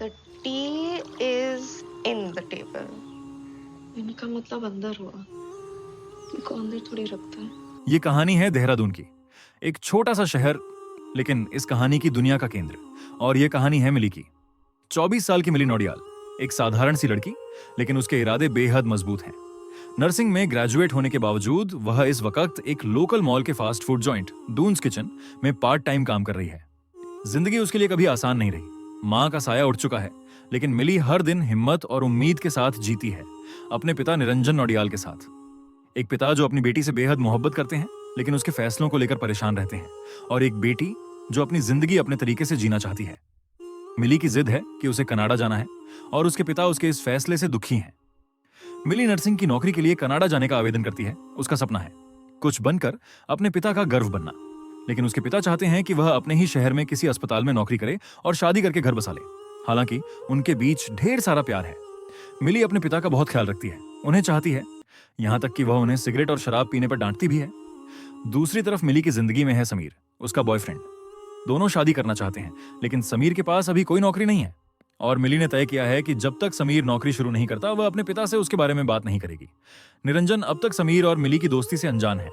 The tea is in the table. इनका मतलब अंदर हुआ। इनको अंदर थोड़ी रखता है। ये कहानी है देहरादून की, एक छोटा सा शहर, लेकिन इस कहानी की दुनिया का केंद्र। और ये कहानी है मिली की। 24 साल की मिली नौडियाल, एक साधारण सी लड़की, लेकिन उसके इरादे बेहद मजबूत हैं। नर्सिंग में ग्रेजुएट होने के बावजूद वह इस वक्त एक लोकल मॉल के fast food joint Duns kitchen में पार्ट टाइम काम कर रही है। जिंदगी उसके लिए कभी आसान नहीं रही। माँ का साया उठ चुका है, लेकिन मिली हर दिन हिम्मत और उम्मीद के साथ जीती है, अपने पिता निरंजन नौडियाल के साथ। एक पिता जो अपनी बेटी से बेहद मोहब्बत करते हैं, लेकिन उसके फैसलों को लेकर परेशान रहते हैं, और एक बेटी जो अपनी जिंदगी अपने तरीके से जीना चाहती है। मिली की जिद है कि उसे कनाडा जाना है, और उसके पिता उसके इस फैसले से दुखी हैं। मिली नर्सिंग की नौकरी के लिए कनाडा जाने का आवेदन करती है। उसका सपना है कुछ बनकर अपने पिता का गर्व बनना, लेकिन उसके पिता चाहते हैं कि वह अपने ही शहर में किसी अस्पताल में नौकरी करे और शादी करके घर बसा ले। हालांकि उनके बीच ढेर सारा प्यार है। मिली अपने पिता का बहुत ख्याल रखती है, उन्हें चाहती है, यहां तक कि वह उन्हें सिगरेट और शराब पीने पर डांटती भी है। दूसरी तरफ मिली की जिंदगी में है समीर, उसका बॉयफ्रेंड। दोनों शादी करना चाहते हैं, लेकिन समीर के पास अभी कोई नौकरी नहीं है, और मिली ने तय किया है कि जब तक समीर नौकरी शुरू नहीं करता वह अपने पिता से उसके बारे में बात नहीं करेगी। निरंजन अब तक समीर और मिली की दोस्ती से अनजान है।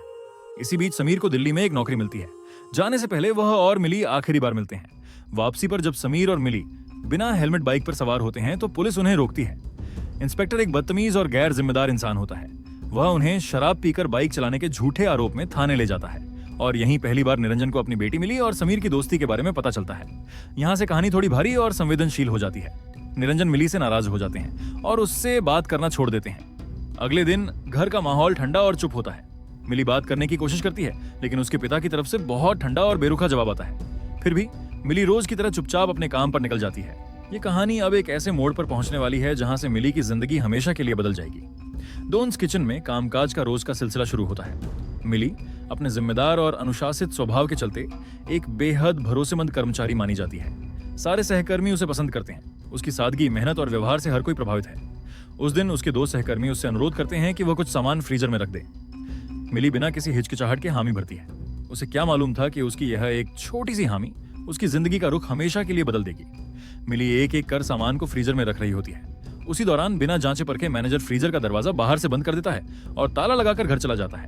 इसी बीच समीर को दिल्ली में एक नौकरी मिलती है। जाने से पहले वह और मिली आखिरी बार मिलते हैं। वापसी पर जब समीर और मिली बिना हेलमेट बाइक पर सवार होते हैं तो पुलिस उन्हें रोकती है। इंस्पेक्टर एक बदतमीज और गैर जिम्मेदार इंसान होता है। वह उन्हें शराब पीकर बाइक चलाने के झूठे आरोप में थाने ले जाता है, और यहीं पहली बार निरंजन को अपनी बेटी मिली और समीर की दोस्ती के बारे में पता चलता है। यहाँ से कहानी थोड़ी भारी और संवेदनशील हो जाती है। निरंजन मिली से नाराज हो जाते हैं और उससे बात करना छोड़ देते हैं। अगले दिन घर का माहौल ठंडा और चुप होता है। मिली बात करने की कोशिश करती है, लेकिन उसके पिता की तरफ से बहुत ठंडा और बेरुखा जवाब आता है। फिर भी मिली रोज की तरह चुपचाप अपने काम पर निकल जाती है। ये कहानी अब एक ऐसे मोड़ पर पहुंचने वाली है जहां से मिली की जिंदगी हमेशा के लिए बदल जाएगी। डोन्स किचन में कामकाज का रोज का सिलसिला शुरू होता है। मिली अपने जिम्मेदार और अनुशासित स्वभाव के चलते एक बेहद भरोसेमंद कर्मचारी मानी जाती है। सारे सहकर्मी उसे पसंद करते हैं। उसकी सादगी, मेहनत और व्यवहार से हर कोई प्रभावित है। उस दिन उसके दो सहकर्मी उससे अनुरोध करते हैं कि वह कुछ सामान फ्रीजर में रख दे। मिली बिना किसी हिचकिचाहट के हामी भरती है। उसे क्या मालूम था कि उसकी यह एक छोटी सी हामी उसकी जिंदगी का रुख हमेशा के लिए बदल देगी। मिली एक एक कर सामान को फ्रीजर में रख रही होती है। उसी दौरान बिना जांचे परखे मैनेजर फ्रीजर का दरवाजा बाहर से बंद कर देता है और ताला लगाकर घर चला जाता है।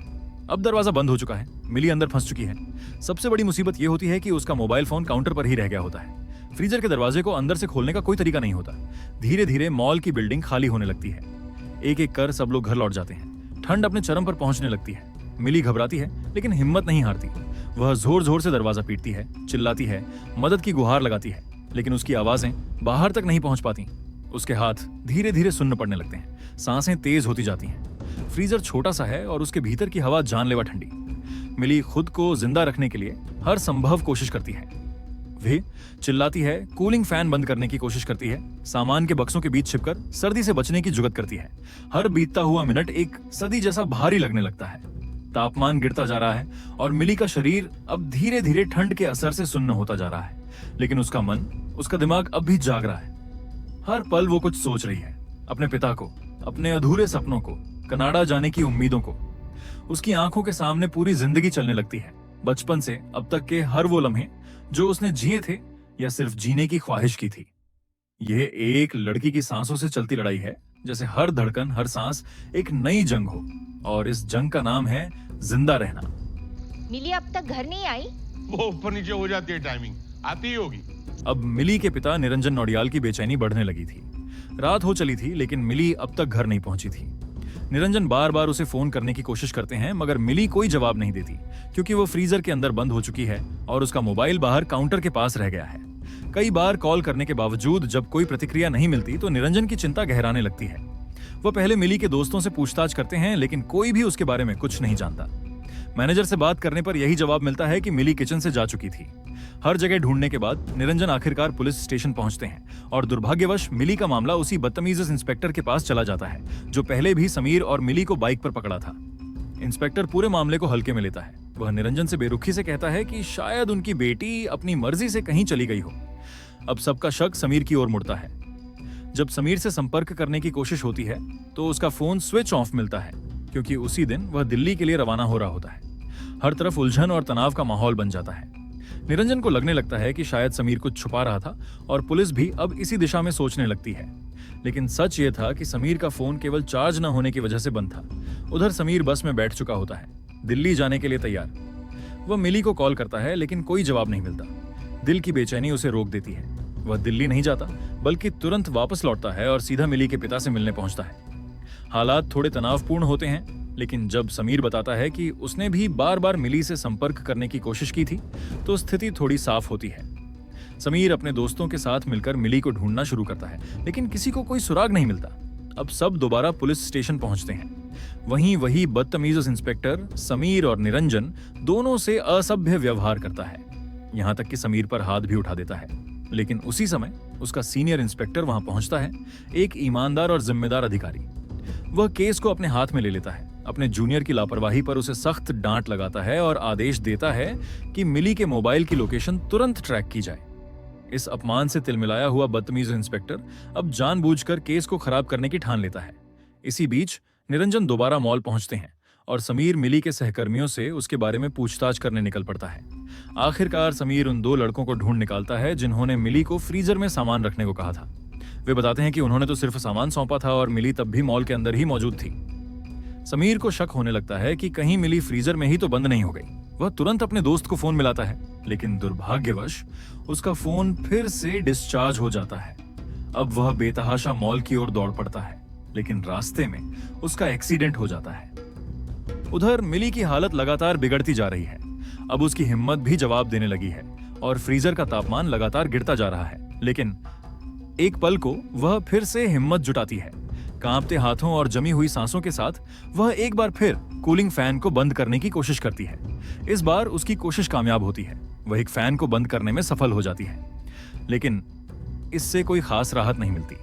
अब दरवाजा बंद हो चुका है, मिली अंदर फंस चुकी है। सबसे बड़ी मुसीबत यह होती है कि उसका मोबाइल फोन काउंटर पर ही रह गया होता है। फ्रीजर के दरवाजे को अंदर से खोलने का कोई तरीका नहीं होता। धीरे धीरे मॉल की बिल्डिंग खाली होने लगती है। एक एक कर सब लोग घर लौट जाते हैं। ठंड अपने चरम पर पहुंचने लगती है। मिली घबराती है, लेकिन हिम्मत नहीं हारती। वह जोर जोर से दरवाजा पीटती है, चिल्लाती है, मदद की गुहार लगाती है, लेकिन उसकी आवाजें बाहर तक नहीं पहुंच पाती। उसके हाथ धीरे धीरे सुन्न पड़ने लगते हैं, सांसें तेज होती जाती हैं। फ्रीजर छोटा सा है और उसके भीतर की हवा जानलेवा ठंडी। मिली खुद को जिंदा रखने के लिए हर संभव कोशिश करती है। वह चिल्लाती है, कूलिंग फैन बंद करने की कोशिश करती है, सामान के बक्सों के बीच छिपकर सर्दी से बचने की जुगत करती है। हर बीतता हुआ मिनट एक सदी जैसा भारी लगने लगता है। तापमान गिरता जा रहा है और मिली का शरीर अब धीरे धीरे ठंड के असर से सुन्न होता जा रहा है, लेकिन उसका मन, उसका दिमाग अब भी जाग रहा है। हर पल वो कुछ सोच रही है, अपने पिता को, अपने अधूरे सपनों को, कनाडा जाने की उम्मीदों को। उसकी आंखों के सामने पूरी जिंदगी चलने लगती है, बचपन से अब तक के हर वो लम्हे जो उसने जिए थे या सिर्फ जीने की ख्वाहिश की थी। यह एक लड़की की सांसों से चलती लड़ाई है, जैसे हर धड़कन, हर सांस एक नई जंग हो, और इस जंग का नाम है जिंदा रहना। मिली अब तक घर नहीं आई? वो ऊपर नीचे हो जाती है, टाइमिंग आती ही होगी। अब मिली के पिता निरंजन नौडियाल की बेचैनी बढ़ने लगी थी। रात हो चली थी, लेकिन मिली अब तक घर नहीं पहुंची थी। निरंजन बार बार उसे फोन करने की कोशिश करते हैं, मगर मिली कोई जवाब नहीं देती, क्योंकि वो फ्रीजर के अंदर बंद हो चुकी है और उसका मोबाइल बाहर काउंटर के पास रह गया है। कई बार कॉल करने के बावजूद जब कोई प्रतिक्रिया नहीं मिलती तो निरंजन की चिंता गहराने लगती है। वो पहले मिली के दोस्तों से पूछताछ करते हैं, लेकिन कोई भी उसके बारे में कुछ नहीं जानता। मैनेजर से बात करने पर यही जवाब मिलता है कि मिली किचन से जा चुकी थी। हर जगह ढूंढने के बाद निरंजन आखिरकार पुलिस स्टेशन पहुंचते हैं, और दुर्भाग्यवश मिली का मामला उसी बदतमीज इंस्पेक्टर के पास चला जाता है, जो पहले भी समीर और मिली को बाइक पर पकड़ा था। इंस्पेक्टर पूरे मामले को हल्के में लेता है। वह निरंजन से बेरुखी से कहता है कि शायद उनकी बेटी अपनी मर्जी से कहीं चली गई हो। अब सबका शक समीर की ओर मुड़ता है। जब समीर से संपर्क करने की कोशिश होती है तो उसका फोन स्विच ऑफ मिलता है, क्योंकि उसी दिन वह दिल्ली के लिए रवाना हो रहा होता है। हर तरफ उलझन और तनाव का माहौल बन जाता है। निरंजन को लगने लगता है कि शायद समीर कुछ छुपा रहा था और पुलिस भी अब इसी दिशा में सोचने लगती है। लेकिन सच ये था कि समीर का फोन केवल चार्ज न होने की वजह से बंद था। उधर समीर बस में बैठ चुका होता है, दिल्ली जाने के लिए तैयार। वह मिली को कॉल करता है लेकिन कोई जवाब नहीं मिलता। दिल की बेचैनी उसे रोक देती है। वह दिल्ली नहीं जाता बल्कि तुरंत वापस लौटता है और सीधा मिली के पिता से मिलने पहुंचता है। हालात थोड़े तनावपूर्ण होते हैं, लेकिन जब समीर बताता है कि उसने भी बार बार मिली से संपर्क करने की कोशिश की थी तो स्थिति थोड़ी साफ होती है। समीर अपने दोस्तों के साथ मिलकर मिली को ढूंढना शुरू करता है, लेकिन किसी को कोई सुराग नहीं मिलता। अब सब दोबारा पुलिस स्टेशन पहुंचते हैं। वहीं वही बदतमीज इंस्पेक्टर समीर और निरंजन दोनों से असभ्य व्यवहार करता है, यहां तक कि समीर पर हाथ भी उठा देता है। लेकिन उसी समय उसका सीनियर इंस्पेक्टर वहां पहुंचता है, एक ईमानदार और जिम्मेदार अधिकारी। वह केस को अपने हाथ में ले लेता है, अपने जूनियर की लापरवाही पर उसे सख्त डांट लगाता है और आदेश देता है कि मिली के मोबाइल की लोकेशन तुरंत ट्रैक की जाए। इस अपमान से तिलमिलाया हुआ बदतमीज इंस्पेक्टर अब जानबूझकर केस को खराब करने की ठान लेता है। इसी बीच निरंजन दोबारा मॉल पहुंचते हैं और समीर मिली के सहकर्मियों से उसके बारे में पूछताछ करने निकल पड़ता है। आखिरकार समीर उन 2 लड़कों को ढूंढ निकालता है जिन्होंने मिली को फ्रीजर में सामान रखने को कहा था। वे बताते हैं कि उन्होंने तो सिर्फ सामान सौंपा था और मिली तब भी मॉल के अंदर ही मौजूद थी। समीर को शक होने लगता है कि कहीं मिली फ्रीजर में ही तो बंद नहीं हो गई। वह तुरंत अपने दोस्त को फोन मिलाता है, लेकिन दुर्भाग्यवश उसका फोन फिर से डिस्चार्ज हो जाता है। अब वह बेतहाशा मॉल की ओर दौड़ पड़ता है, लेकिन रास्ते में उसका एक्सीडेंट हो जाता है। उधर मिली की हालत लगातार बिगड़ती जा रही है। अब उसकी हिम्मत भी जवाब देने लगी है और फ्रीजर का तापमान लगातार गिरता जा रहा है। लेकिन एक पल को वह फिर से हिम्मत जुटाती है। कांपते हाथों और जमी हुई सांसों के साथ वह एक बार फिर कूलिंग फैन को बंद करने की कोशिश करती है। इस बार उसकी कोशिश कामयाब होती है। वह एक फैन को बंद करने में सफल हो जाती है, लेकिन इससे कोई खास राहत नहीं मिलती।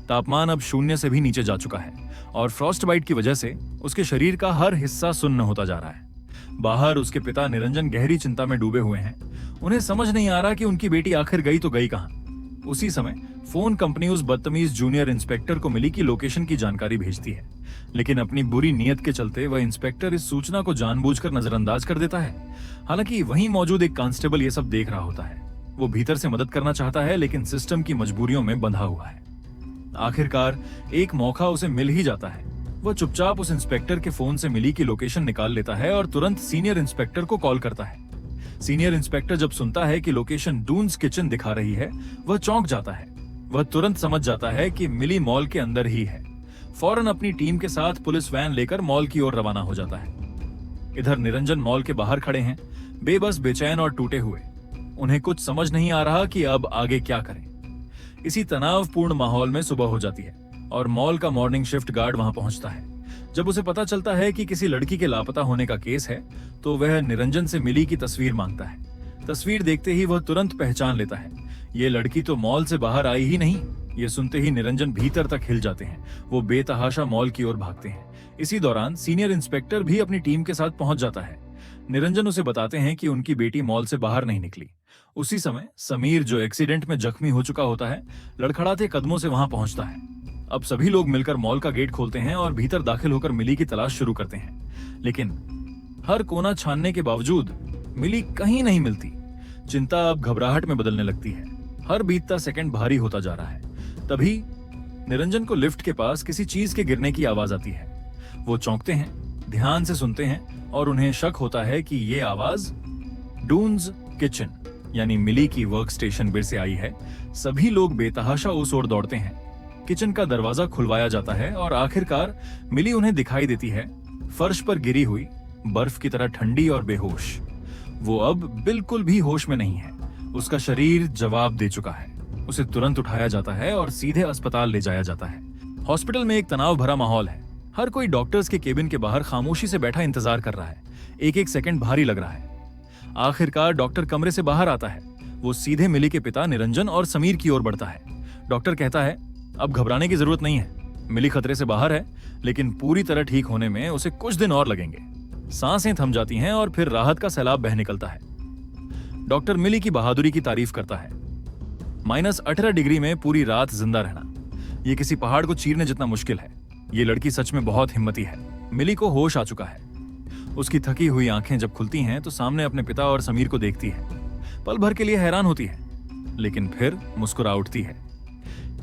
तापमान अब 0 से भी नीचे जा चुका है और फ्रॉस्ट बाइट की वजह से उसके शरीर का हर हिस्सा सुन्न होता जा रहा है। बाहर उसके पिता निरंजन गहरी चिंता में डूबे हुए हैं। उन्हें समझ नहीं आ रहा कि उनकी बेटी आखिर गई तो गई कहां। उसी समय फोन कंपनी उस बदतमीज जूनियर इंस्पेक्टर को मिली की लोकेशन की जानकारी भेजती है, लेकिन अपनी बुरी नीयत के चलते वह इंस्पेक्टर इस सूचना को जानबूझकर नजरअंदाज कर देता है। हालांकि वहीं मौजूद एक कांस्टेबल ये सब देख रहा होता है। वो भीतर से मदद करना चाहता है, लेकिन सिस्टम की मजबूरियों में बंधा हुआ है। आखिरकार एक मौका उसे मिल ही जाता है। वह चुपचाप उस इंस्पेक्टर के फोन से मिली की लोकेशन निकाल लेता है और तुरंत सीनियर इंस्पेक्टर को कॉल करता है। सीनियर इंस्पेक्टर जब सुनता है कि लोकेशन डून्स किचन दिखा रही है, वह चौंक जाता है। वह तुरंत समझ जाता है कि मिली मॉल के अंदर ही है। फौरन अपनी टीम के साथ पुलिस वैन लेकर मॉल की ओर रवाना हो जाता है। इधर निरंजन मॉल के बाहर खड़े हैं, बेबस, बेचैन और टूटे हुए। उन्हें कुछ समझ नहीं आ रहा कि अब आगे क्या करें। इसी तनावपूर्ण माहौल में सुबह हो जाती है और मॉल का मॉर्निंग शिफ्ट गार्ड वहां पहुंचता है। जब उसे पता चलता है कि किसी लड़की के लापता होने का केस है, तो वह निरंजन से मिली की तस्वीर मांगता है। तस्वीर देखते ही वह तुरंत पहचान लेता है, ये लड़की तो मॉल से बाहर आई ही नहीं। ये सुनते ही निरंजन भीतर तक हिल जाते हैं। वो बेतहाशा मॉल की ओर भागते हैं। इसी दौरान सीनियर इंस्पेक्टर भी अपनी टीम के साथ पहुंच जाता है। निरंजन उसे बताते हैं कि उनकी बेटी मॉल से बाहर नहीं निकली। उसी समय समीर, जो एक्सीडेंट में जख्मी हो चुका होता है, लड़खड़ाते कदमों से वहां पहुंचता है। अब सभी लोग मिलकर मॉल का गेट खोलते हैं और भीतर दाखिल होकर मिली की तलाश शुरू करते हैं, लेकिन हर कोना छानने के बावजूद मिली कहीं नहीं मिलती। चिंता अब घबराहट में बदलने लगती है। हर बीतता सेकंड भारी होता जा रहा है। तभी निरंजन को लिफ्ट के पास किसी चीज के गिरने की आवाज आती है। वो चौंकते हैं, ध्यान से सुनते हैं और उन्हें शक होता है कि ये आवाज डून्स किचन यानी मिली की वर्क स्टेशन बिर से आई है। सभी लोग बेतहाशा उस ओर दौड़ते हैं। किचन का दरवाजा खुलवाया जाता है और आखिरकार मिली उन्हें दिखाई देती है, फर्श पर गिरी हुई, बर्फ की तरह ठंडी और बेहोश। वो अब बिल्कुल भी होश में नहीं है। उसका शरीर जवाब दे चुका है। उसे तुरंत उठाया जाता है और सीधे अस्पताल ले जाया जाता है। हॉस्पिटल में एक तनाव भरा माहौल है। हर कोई डॉक्टर्स के केबिन के बाहर खामोशी से बैठा इंतजार कर रहा है। एक एक सेकंड भारी लग रहा है। आखिरकार डॉक्टर कमरे से बाहर आता है। वो सीधे मिली के पिता निरंजन और समीर की ओर बढ़ता है। डॉक्टर कहता है, अब घबराने की जरूरत नहीं है। मिली खतरे से बाहर है, लेकिन पूरी तरह ठीक होने में उसे कुछ दिन और लगेंगे। सांसें थम जाती हैं और फिर राहत का सैलाब बह निकलता है। डॉक्टर मिली की बहादुरी की तारीफ करता है। -18 डिग्री में पूरी रात जिंदा रहना, ये किसी पहाड़ को चीरने जितना मुश्किल है। ये लड़की सच में बहुत हिम्मती है। मिली को होश आ चुका है। उसकी थकी हुई आंखें जब खुलती हैं तो सामने अपने पिता और समीर को देखती है। पल भर के लिए हैरान होती है, लेकिन फिर मुस्कुरा उठती है।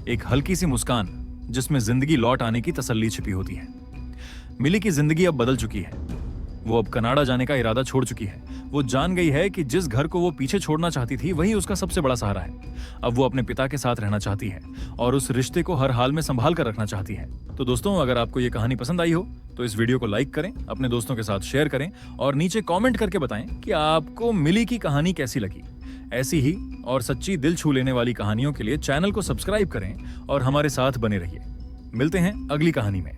एक हल्की सी मुस्कान जिसमें जिंदगी लौट आने की तसल्ली छिपी होती है। मिली की जिंदगी अब बदल चुकी है। वो अब कनाडा जाने का इरादा छोड़ चुकी है। वो जान गई है कि जिस घर को वो पीछे छोड़ना चाहती थी वही उसका सबसे बड़ा सहारा है। अब वो अपने पिता के साथ रहना चाहती है और उस रिश्ते को हर हाल में संभाल कर रखना चाहती है। तो दोस्तों, अगर आपको ये कहानी पसंद आई हो तो इस वीडियो को लाइक करें, अपने दोस्तों के साथ शेयर करें और नीचे कमेंट करके बताएं कि आपको मिली की कहानी कैसी लगी। ऐसी ही और सच्ची दिल छू लेने वाली कहानियों के लिए चैनल को सब्सक्राइब करें और हमारे साथ बने रहिए। मिलते हैं अगली कहानी में।